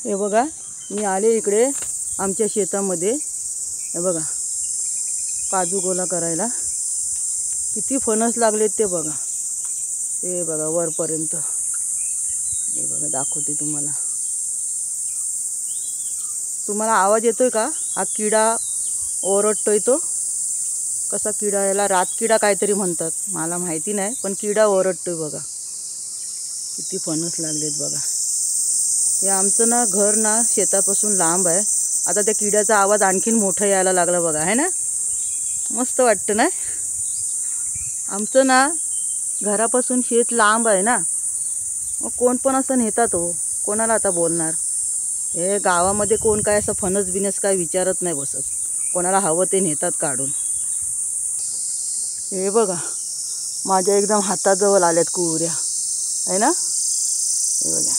हे बघा, मी आले इकडे आमच्या शेतामध्ये. हे बघा, काजू गोला करायला किती फणस लागलेत ते बघा. हे बघा वरपर्यंत. हे बघा दाखवते तुम्हाला. तुम्हाला आवाज येतोय का? हा किडा ओरडतोय तो. कसा किडा, याला रातकिडा काहीतरी म्हणतात, मला माहिती नाही, पण किडा ओरडतोय बघा. किती फणस लागलेत बघा. हे आमचं ना घर ना शेतापासून लांब आहे. आता त्या किड्याचा आवाज आणखीन मोठा यायला लागला बघा, आहे ना. मस्त वाटतं ना. आमचं ना घरापासून शेत लांब आहे ना, मग कोण पण असं नेतात हो. कोणाला आता बोलणार. हे गावामध्ये कोण काय असं फणस बिनस काय विचारत नाही बसत. कोणाला हवं ते नेतात काढून. हे बघा, माझ्या एकदम हाताजवळ आल्यात कुवऱ्या, आहे ना. हे बघा,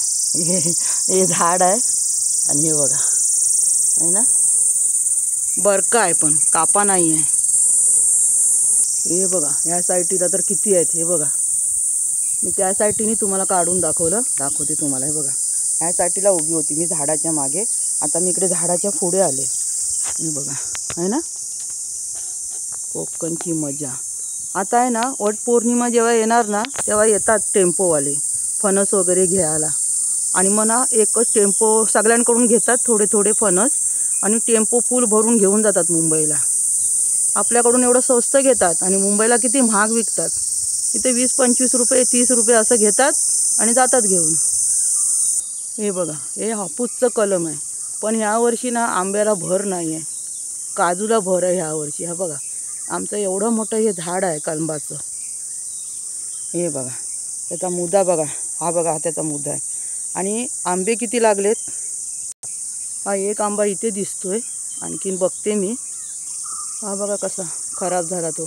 हे झाड आहे आणि हे बघा, आहे ना. बरका आहे पण कापा नाही आहे. हे बघा, ह्या साईडला तर किती आहेत. हे बघा, मी त्या साईडनी तुम्हाला काढून दाखवते तुम्हाला. हे बघा, ह्या साईडला उभी होती मी झाडाच्या मागे. आता मी इकडे झाडाच्या पुढे आले. हे बघा, आहे ना. कोकणची मजा. आता आहे ना, वटपौर्णिमा जेव्हा येणार ना, तेव्हा येतात टेम्पोवाले फणस वगैरे घ्यायला. आणि मग ना एकच टेम्पो सगळ्यांकडून घेतात थोडे थोडे फणस, आणि टेम्पो फुल भरून घेऊन जातात मुंबईला. आपल्याकडून एवढं स्वस्त घेतात आणि मुंबईला किती महाग विकतात. इथे 20-25 रुपये 30 रुपये असं घेतात आणि जातात घेऊन. हे बघा, हे हापूसचं कलम आहे. पण ह्यावर्षी ना आंब्याला भर नाही आहे, काजूला भर आहे ह्यावर्षी. हा बघा, आमचं एवढं मोठं हे झाड आहे कलमाचं. हे बघा, त्याचा मुदा बघा. हा बघा, हा त्याचा मुदा आहे. आणि आंबे किती लागलेत. हा एक आंबा इथे दिसतोय, आणखीन बघते मी. हा बघा कसा खराब झाला तो.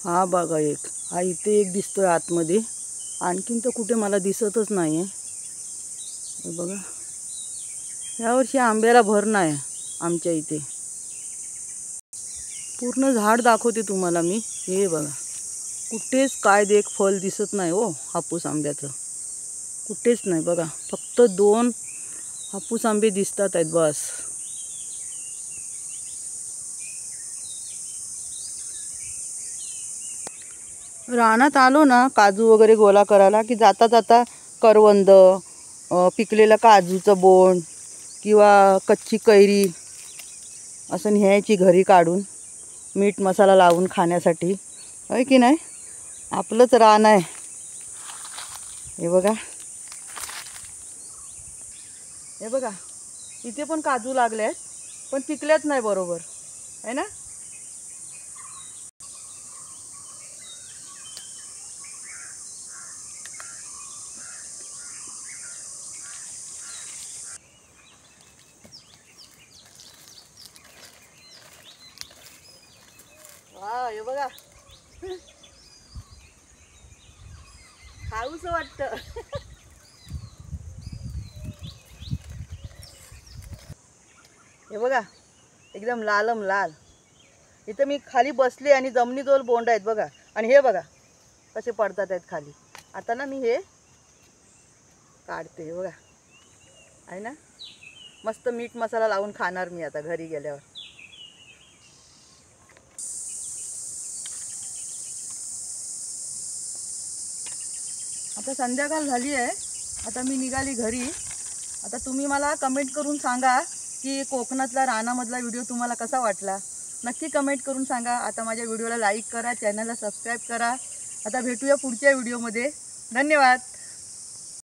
हा बघा एक, हा इथे एक दिसतोय आतमध्ये, आणखीन तर कुठे मला दिसतच नाही आहे. हे बघा, यावर्षी आंब्याला भर नाही आमच्या इथे. पूर्ण झाड दाखवते तुम्हाला मी. हे बघा, कुठेच काय देख फल दिसत नाही हो हापूस आंब्याचं, कुठेच नाही. बघा, फक्त 2 हापूस आंबे दिसतात आहेत बस. रानात आलो ना काजू वगैरे गोळा करायला, की जाता जाता करवंद, पिकलेलं काजूचं बोंड किंवा कच्ची कैरी असं न्यायची घरी काढून, मीठ मसाला लावून खाण्यासाठी, आहे की नाही. आपलंच रान आहे. हे बघा, हे बघा, इथे पण काजू लागले आहेत, पण पिकल्याच नाही बरोबर, आहे ना. हा, हे बघा, खाऊसं वाटतं. हे बघा, एकदम लालम लाल. इथं मी खाली बसले आणि जमिनीजवळ बोंड आहेत बघा. आणि हे बघा कसे पडतात आहेत खाली. आता ना मी हे काढते. हे बघा, आहे ना. मस्त मीठ मसाला लावून खाणार मी आता घरी गेल्यावर. आता संध्याकाळ झाली आहे. आता मी निघाली घरी. आता तुम्ही मला कमेंट करून सांगा की कोकणातला रानामधला व्हिडिओ तुम्हाला कसा वाटला. नक्की कमेंट करून सांगा. आता माझ्या व्हिडिओला लाईक करा, चॅनलला सबस्क्राईब करा. आता भेटूया पुढच्या व्हिडिओमध्ये. धन्यवाद.